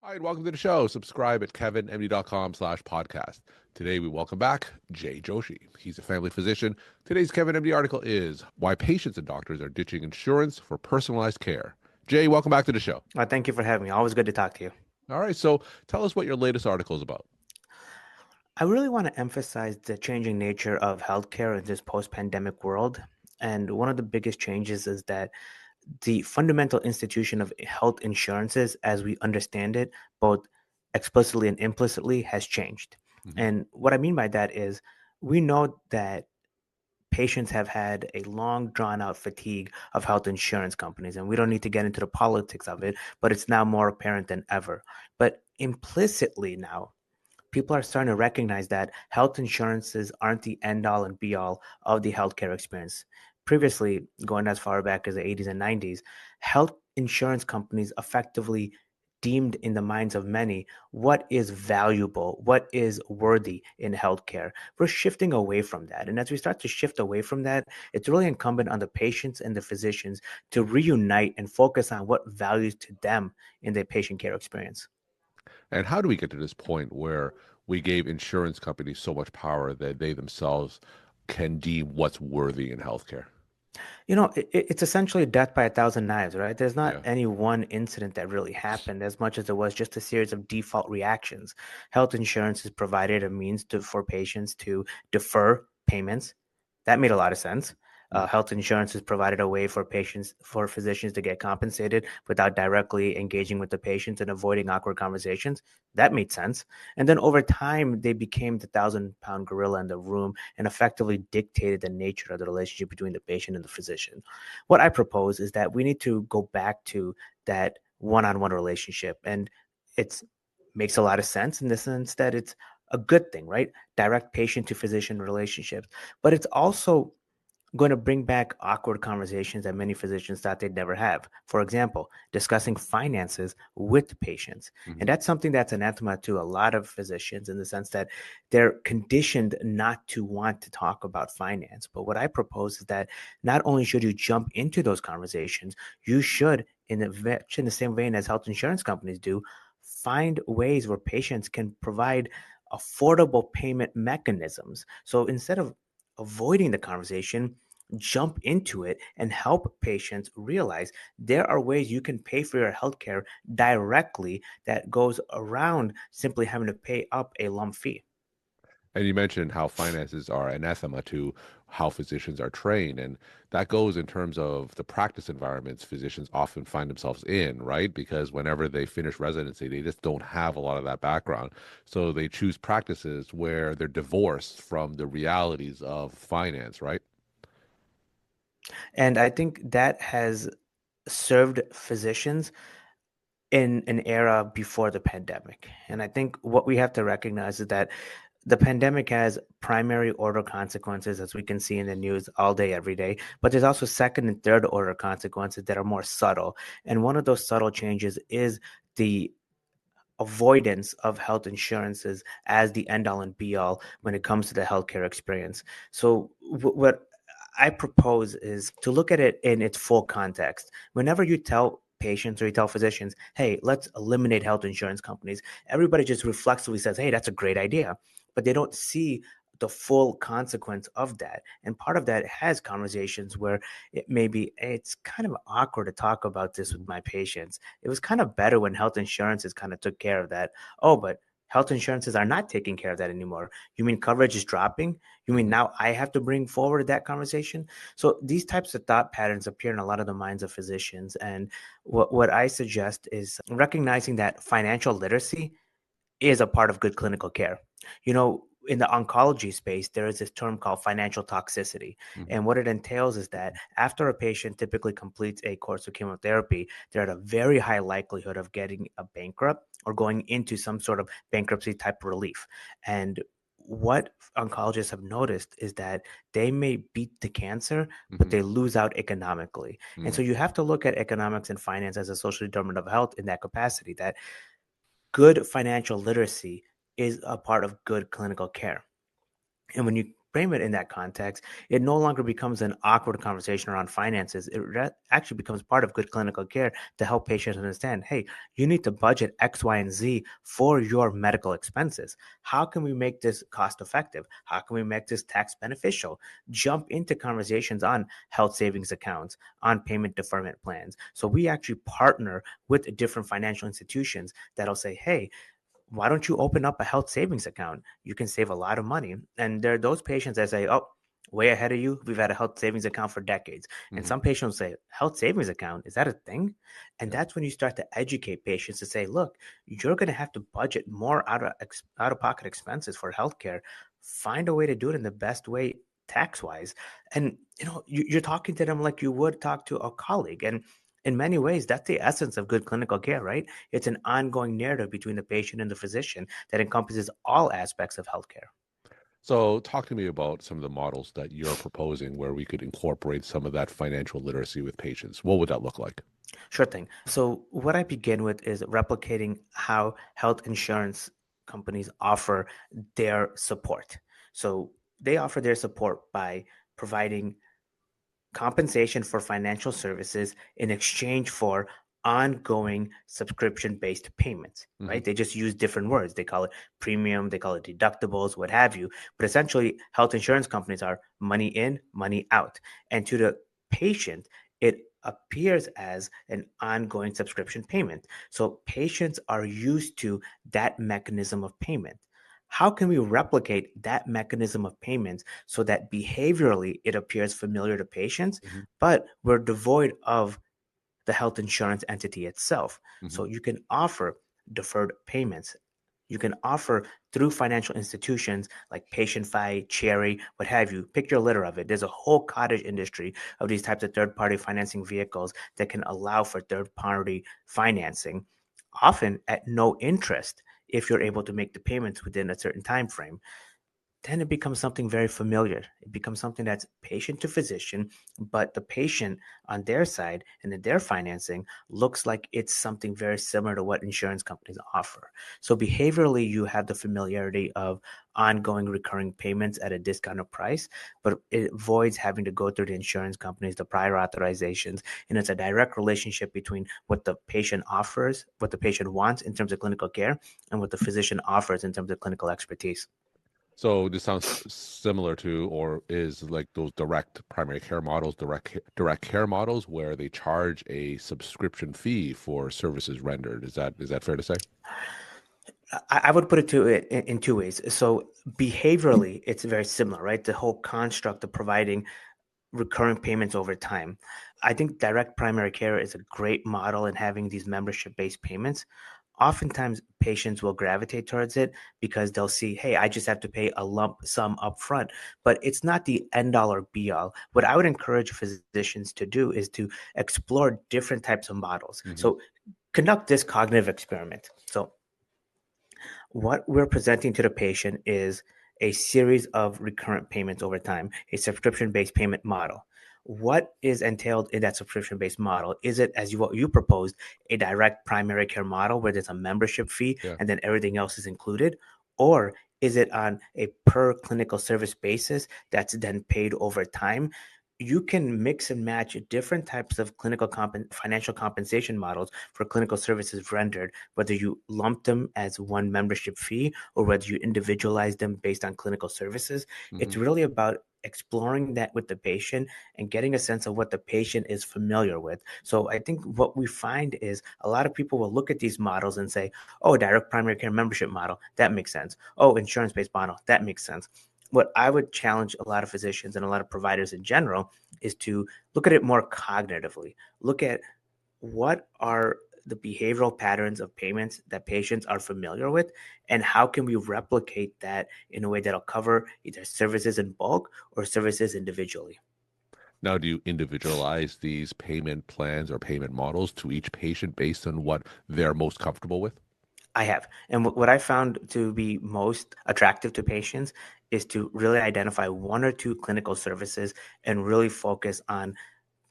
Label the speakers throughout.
Speaker 1: Hi, and welcome to the show. Subscribe at kevinmd.com/podcast. Today, we welcome back Joshi. He's a family physician. Today's Kevin MD article is Why Patients and Doctors Are Ditching Insurance for Personalized Care. Jay, welcome back to the show.
Speaker 2: Thank you for having me. Always good to talk to you.
Speaker 1: All right, so tell us what your latest article is about.
Speaker 2: I really want to emphasize the changing nature of healthcare in this post-pandemic world. And one of the biggest changes is that the fundamental institution of health insurances, as we understand it, both explicitly and implicitly, has changed.
Speaker 1: Mhm.
Speaker 2: And what I mean by that is we know that patients have had a long drawn out fatigue of health insurance companies, and we don't need to get into the politics of it, but it's now more apparent than ever. But implicitly now, people are starting to recognize that health insurances aren't the end all and be all of the healthcare experience. Previously, going as far back as the 80s and 90s, health insurance companies effectively deemed in the minds of many what is valuable, what is worthy in healthcare. We're shifting away from that. And as we start to shift away from that, it's really incumbent on the patients and the physicians to reunite and focus on what values to them in their patient care experience.
Speaker 1: And how do we get to this point where we gave insurance companies so much power that they themselves can deem what's worthy in healthcare?
Speaker 2: It's essentially death by a thousand knives, right? There's not
Speaker 1: Yeah.
Speaker 2: any one incident that really happened as much as it was just a series of default reactions. Health insurance has provided a means for patients to defer payments. That made a lot of sense.
Speaker 1: Mhm.
Speaker 2: Health insurance has provided a way for physicians to get compensated without directly engaging with the patients and avoiding awkward conversations. That made sense. And then over time, they became the thousand-pound gorilla in the room and effectively dictated the nature of the relationship between the patient and the physician. What I propose is that we need to go back to that one-on-one relationship, and it's makes a lot of sense in the sense that it's a good thing, right? Direct patient to physician relationships, but it's also going to bring back awkward conversations that many physicians thought they'd never have. For example, discussing finances with patients. And
Speaker 1: Mhm.
Speaker 2: that's something that's anathema to a lot of physicians in the sense that they're conditioned not to want to talk about finance. But what I propose is that not only should you jump into those conversations, you should, in the same vein as health insurance companies do, find ways where patients can provide affordable payment mechanisms. So instead of avoiding the conversation, jump into it and help patients realize there are ways you can pay for your healthcare directly that goes around simply having to pay up a lump fee.
Speaker 1: And you mentioned how finances are anathema to how physicians are trained. And that goes in terms of the practice environments physicians often find themselves in, right? Because whenever they finish residency, they just don't have a lot of that background. So they choose practices where they're divorced from the realities of finance, right?
Speaker 2: And I think that has served physicians in an era before the pandemic. And I think what we have to recognize is that the pandemic has primary order consequences, as we can see in the news all day, every day. But there's also second and third order consequences that are more subtle. And one of those subtle changes is the avoidance of health insurances as the end all and be all when it comes to the healthcare experience. So, what I propose is to look at it in its full context. Whenever you tell patients or you tell physicians, hey, let's eliminate health insurance companies, everybody just reflexively says, hey, that's a great idea. But they don't see the full consequence of that. And part of that has conversations where it's kind of awkward to talk about this with my patients. It was kind of better when health insurances kind of took care of that. Oh, but health insurances are not taking care of that anymore. You mean coverage is dropping? You mean
Speaker 1: Mhm.
Speaker 2: now I have to bring forward that conversation? So these types of thought patterns appear in a lot of the minds of physicians. And what I suggest is recognizing that financial literacy is a part of good clinical care. In the oncology space, there is this term called financial toxicity.
Speaker 1: Mhm.
Speaker 2: And what it entails is that after a patient typically completes a course of chemotherapy, they're at a very high likelihood of getting a bankrupt or going into some sort of bankruptcy type relief. And what oncologists have noticed is that they may beat the cancer, but
Speaker 1: Mhm.
Speaker 2: they lose out economically. And so
Speaker 1: Mhm.
Speaker 2: you have to look at economics and finance as a social determinant of health in that capacity, that good financial literacy is a part of good clinical care. And when you frame it in that context, it no longer becomes an awkward conversation around finances. It actually becomes part of good clinical care to help patients understand, hey, you need to budget X, Y, and Z for your medical expenses. How can we make this cost effective? How can we make this tax beneficial? Jump into conversations on health savings accounts, on payment deferment plans. So we actually partner with different financial institutions that'll say, hey, why don't you open up a health savings account? You can save a lot of money. And there are those patients that say, oh, way ahead of you. We've had a health savings account for decades. And
Speaker 1: Hmm.
Speaker 2: some patients say, health savings account, is that a thing? And
Speaker 1: Yeah.
Speaker 2: that's when you start to educate patients to say, look, you're going to have to budget more out of pocket expenses for healthcare. Find a way to do it in the best way tax wise. And you're talking to them like you would talk to a colleague. And in many ways, that's the essence of good clinical care, right? It's an ongoing narrative between the patient and the physician that encompasses all aspects of healthcare.
Speaker 1: So, talk to me about some of the models that you're proposing where we could incorporate some of that financial literacy with patients. What would that look like?
Speaker 2: Sure thing. So, what I begin with is replicating how health insurance companies offer their support. So, they offer their support by providing compensation for financial services in exchange for ongoing subscription based payments,
Speaker 1: Hmm.
Speaker 2: right? They just use different words. They call it premium, they call it deductibles, what have you. But essentially, health insurance companies are money in, money out. And to the patient, it appears as an ongoing subscription payment. So patients are used to that mechanism of payment. How can we replicate that mechanism of payments so that behaviorally it appears familiar to patients,
Speaker 1: Hmm.
Speaker 2: but we're devoid of the health insurance entity itself?
Speaker 1: Hmm.
Speaker 2: So you can offer deferred payments. You can offer through financial institutions like PatientFi, Cherry, what have you. Pick your litter of it. There's a whole cottage industry of these types of third-party financing vehicles that can allow for third-party financing, often at no interest if you're able to make the payments within a certain time frame. Then it becomes something very familiar. It becomes something that's patient to physician, but the patient on their side and in their financing looks like it's something very similar to what insurance companies offer. So behaviorally, you have the familiarity of ongoing recurring payments at a discounted price, but it avoids having to go through the insurance companies, the prior authorizations, and it's a direct relationship between what the patient offers, what the patient wants in terms of clinical care, and what the physician offers in terms of clinical expertise.
Speaker 1: So, this sounds similar to, or is like those direct primary care models, direct care models, where they charge a subscription fee for services rendered. Is that fair to say?
Speaker 2: I would put it to it in two ways. So behaviorally, it's very similar, right? The whole construct of providing recurring payments over time. I think direct primary care is a great model in having these membership-based payments. Oftentimes, patients will gravitate towards it because they'll see, hey, I just have to pay a lump sum upfront, but it's not the end all or be all. What I would encourage physicians to do is to explore different types of models.
Speaker 1: Hmm.
Speaker 2: So conduct this cognitive experiment. So what we're presenting to the patient is a series of recurrent payments over time, a subscription based payment model. What is entailed in that subscription based model? Is it, as what you proposed, a direct primary care model where there's a membership fee
Speaker 1: Yeah.
Speaker 2: and then everything else is included? Or is it on a per clinical service basis that's then paid over time? You can mix and match different types of financial compensation models for clinical services rendered, whether you lump them as one membership fee or whether you individualize them based on clinical services. It's
Speaker 1: Hmm.
Speaker 2: really about exploring that with the patient and getting a sense of what the patient is familiar with. So I think what we find is a lot of people will look at these models and say, oh, direct primary care membership model, that makes sense. Oh, insurance based model, that makes sense. What I would challenge a lot of physicians and a lot of providers in general is to look at it more cognitively. Look at what are the behavioral patterns of payments that patients are familiar with, and how can we replicate that in a way that'll cover either services in bulk or services individually.
Speaker 1: Now, do you individualize these payment plans or payment models to each patient based on what they're most comfortable with?
Speaker 2: I have. And what I found to be most attractive to patients is to really identify one or two clinical services and really focus on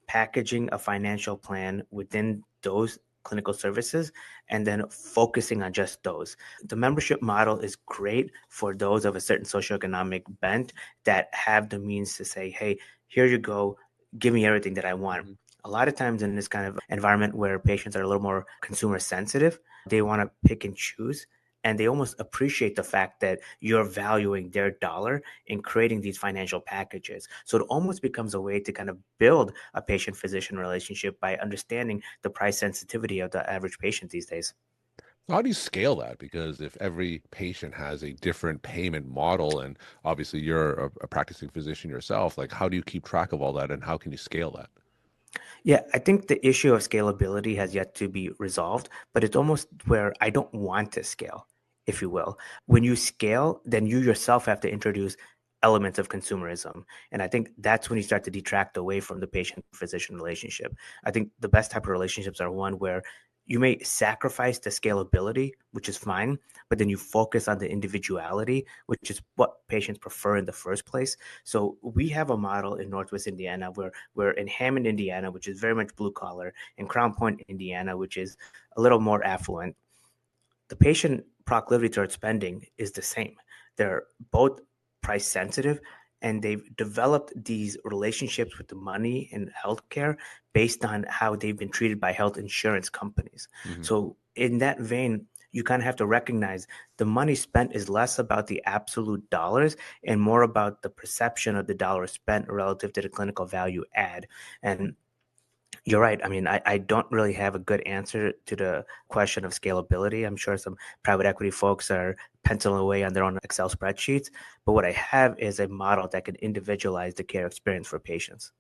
Speaker 2: packaging a financial plan within those clinical services and then focusing on just those. The membership model is great for those of a certain socioeconomic bent that have the means to say, hey, here you go, give me everything that I want.
Speaker 1: Mhm.
Speaker 2: A lot of times in this kind of environment where patients are a little more consumer sensitive, they want to pick and choose. And they almost appreciate the fact that you're valuing their dollar in creating these financial packages. So it almost becomes a way to kind of build a patient physician relationship by understanding the price sensitivity of the average patient these days.
Speaker 1: So how do you scale that? Because if every patient has a different payment model, and obviously you're a practicing physician yourself, like how do you keep track of all that and how can you scale that?
Speaker 2: Yeah, I think the issue of scalability has yet to be resolved, but it's almost where I don't want to scale, if you will. When you scale, then you yourself have to introduce elements of consumerism. And I think that's when you start to detract away from the patient physician relationship. I think the best type of relationships are one where you may sacrifice the scalability, which is fine, but then you focus on the individuality, which is what patients prefer in the first place. So we have a model in Northwest Indiana where we're in Hammond, Indiana, which is very much blue collar, and Crown Point, Indiana, which is a little more affluent. The patient proclivity towards spending is the same. They're both price sensitive and they've developed these relationships with the money and healthcare based on how they've been treated by health insurance companies.
Speaker 1: Mhm.
Speaker 2: So, in that vein, you kind of have to recognize the money spent is less about the absolute dollars and more about the perception of the dollar spent relative to the clinical value add. And you're right. I mean, I don't really have a good answer to the question of scalability. I'm sure some private equity folks are penciling away on their own Excel spreadsheets. But what I have is a model that can individualize the care experience for patients.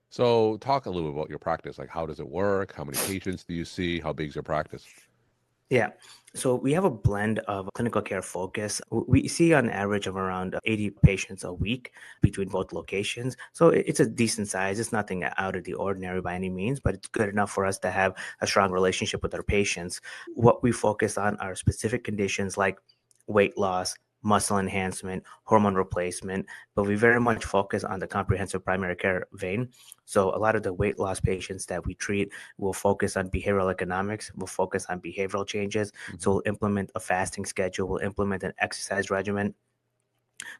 Speaker 1: So talk a little bit about your practice. Like how does it work? How many patients do you see? How big is your practice?
Speaker 2: Yeah. So we have a blend of clinical care focus. We see on average of around 80 patients a week between both locations. So it's a decent size. It's nothing out of the ordinary by any means, but it's good enough for us to have a strong relationship with our patients. What we focus on are specific conditions like weight loss, muscle enhancement, hormone replacement, but we very much focus on the comprehensive primary care vein. So a lot of the weight loss patients that we treat will focus on behavioral economics, will focus on behavioral changes. So
Speaker 1: Mhm.
Speaker 2: we'll implement a fasting schedule, we'll implement an exercise regimen.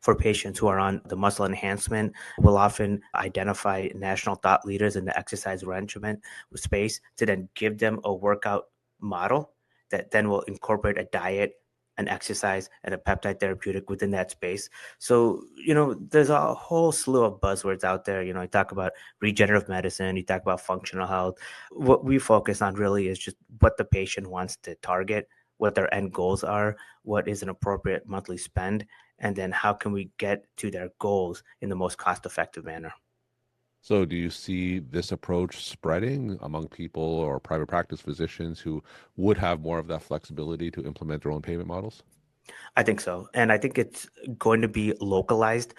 Speaker 2: For patients who are on the muscle enhancement, we'll often identify national thought leaders in the exercise regimen space to then give them a workout model that then will incorporate a diet, an exercise, and a peptide therapeutic within that space. So, there's a whole slew of buzzwords out there. You talk about regenerative medicine, you talk about functional health. What we focus on really is just what the patient wants to target, what their end goals are, what is an appropriate monthly spend, and then how can we get to their goals in the most cost effective manner.
Speaker 1: So do you see this approach spreading among people or private practice physicians who would have more of that flexibility to implement their own payment models?
Speaker 2: I think so, and I think it's going to be localized.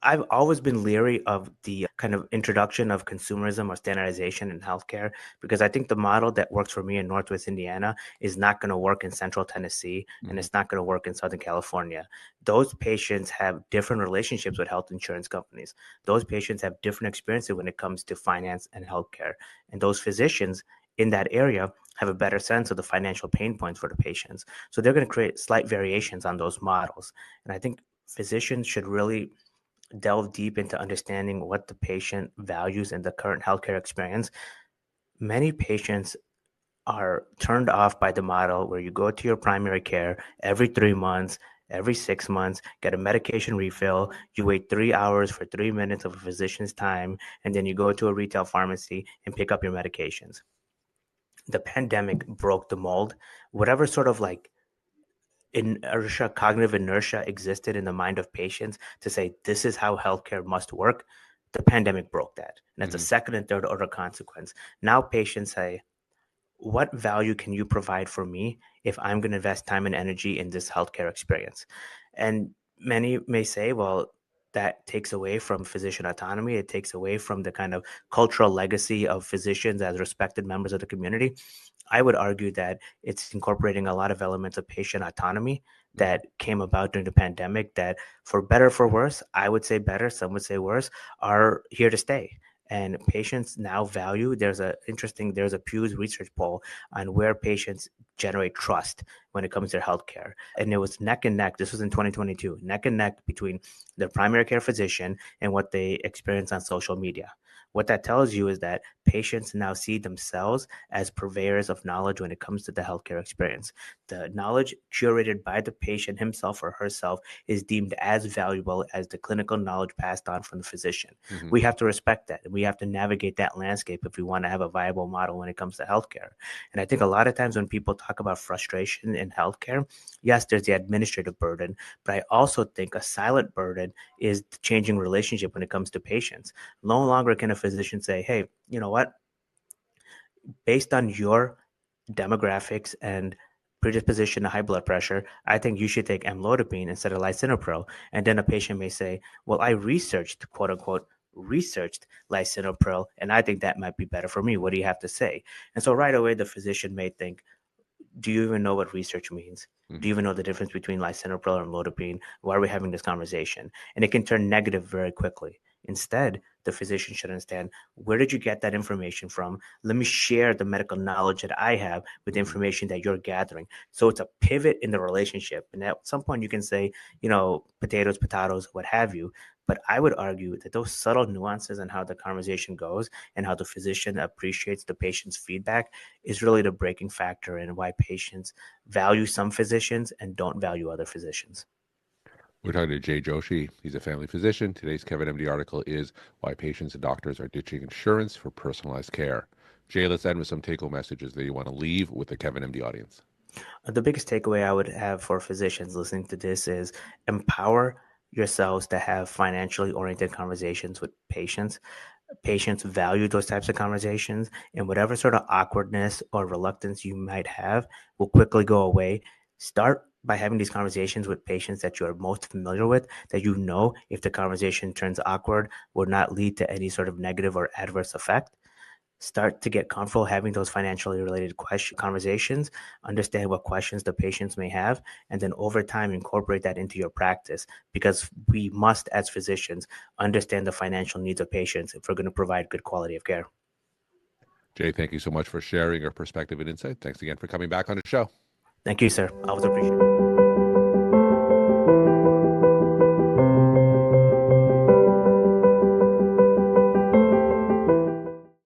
Speaker 2: I've always been leery of the kind of introduction of consumerism or standardization in healthcare because I think the model that works for me in Northwest Indiana is not going to work in Central Tennessee and
Speaker 1: Mhm.
Speaker 2: it's not going to work in Southern California. Those patients have different relationships with health insurance companies. Those patients have different experiences when it comes to finance and healthcare, and those physicians in that area have a better sense of the financial pain points for the patients. So they're going to create slight variations on those models. And I think physicians should really delve deep into understanding what the patient values in the current healthcare experience. Many patients are turned off by the model where you go to your primary care every 3 months, every 6 months, get a medication refill, you wait 3 hours for 3 minutes of a physician's time, and then you go to a retail pharmacy and pick up your medications. The pandemic broke the mold. Whatever sort of like inertia, cognitive inertia existed in the mind of patients to say this is how healthcare must work, the pandemic broke that. And that's a
Speaker 1: Mhm.
Speaker 2: second and third order consequence. Now patients say, what value can you provide for me if I'm going to invest time and energy in this healthcare experience? And many may say, well, that takes away from physician autonomy. It takes away from the kind of cultural legacy of physicians as respected members of the community. I would argue that it's incorporating a lot of elements of patient autonomy
Speaker 1: Mhm.
Speaker 2: that came about during the pandemic that, for better, for worse, I would say better, some would say worse, are here to stay. And patients now value, there's a Pew's research poll on where patients generate trust when it comes to their healthcare. And it was neck and neck. This was in 2022, neck and neck between their primary care physician and what they experience on social media. What that tells you is that patients now see themselves as purveyors of knowledge when it comes to the healthcare experience. The knowledge curated by the patient himself or herself is deemed as valuable as the clinical knowledge passed on from the physician.
Speaker 1: Hmm.
Speaker 2: We have to respect that. We have to navigate that landscape if we want to have a viable model when it comes to healthcare. And I think a lot of times when people talk about frustration in healthcare, yes, there's the administrative burden, but I also think a silent burden is the changing relationship when it comes to patients. No longer can a physician say, hey, you know what? Based on your demographics and predisposition to high blood pressure, I think you should take amlodipine instead of lisinopril. And then a patient may say, well, I researched, quote unquote, researched lisinopril, and I think that might be better for me. What do you have to say? And so right away, the physician may think, do you even know what research means? Do
Speaker 1: Hmm.
Speaker 2: you even know the difference between lisinopril and amlodipine? Why are we having this conversation? And it can turn negative very quickly. Instead, the physician should understand, where did you get that information from? Let me share the medical knowledge that I have with the
Speaker 1: Hmm.
Speaker 2: information that you're gathering. So it's a pivot in the relationship. And at some point, you can say, potatoes, potatoes, what have you. But I would argue that those subtle nuances and how the conversation goes and how the physician appreciates the patient's feedback is really the breaking factor in why patients value some physicians and don't value other physicians.
Speaker 1: We're talking to Jay Joshi. He's a family physician. Today's Kevin MD article is Why Patients and Doctors Are Ditching Insurance for Personalized Care. Jay, let's end with some take home messages that you want to leave with the Kevin MD audience.
Speaker 2: The biggest takeaway I would have for physicians listening to this is empower yourselves to have financially oriented conversations with patients. Patients value those types of conversations, and whatever sort of awkwardness or reluctance you might have will quickly go away. Start by having these conversations with patients that you are most familiar with, that you know if the conversation turns awkward will not lead to any sort of negative or adverse effect. Start to get comfortable having those financially related conversations, understand what questions the patients may have, and then over time incorporate that into your practice, because we must, as physicians, understand the financial needs of patients if we're going to provide good quality of care.
Speaker 1: Jay, thank you so much for sharing your perspective and insight. Thanks again for coming back on the show.
Speaker 2: Thank you, sir. Always appreciate it.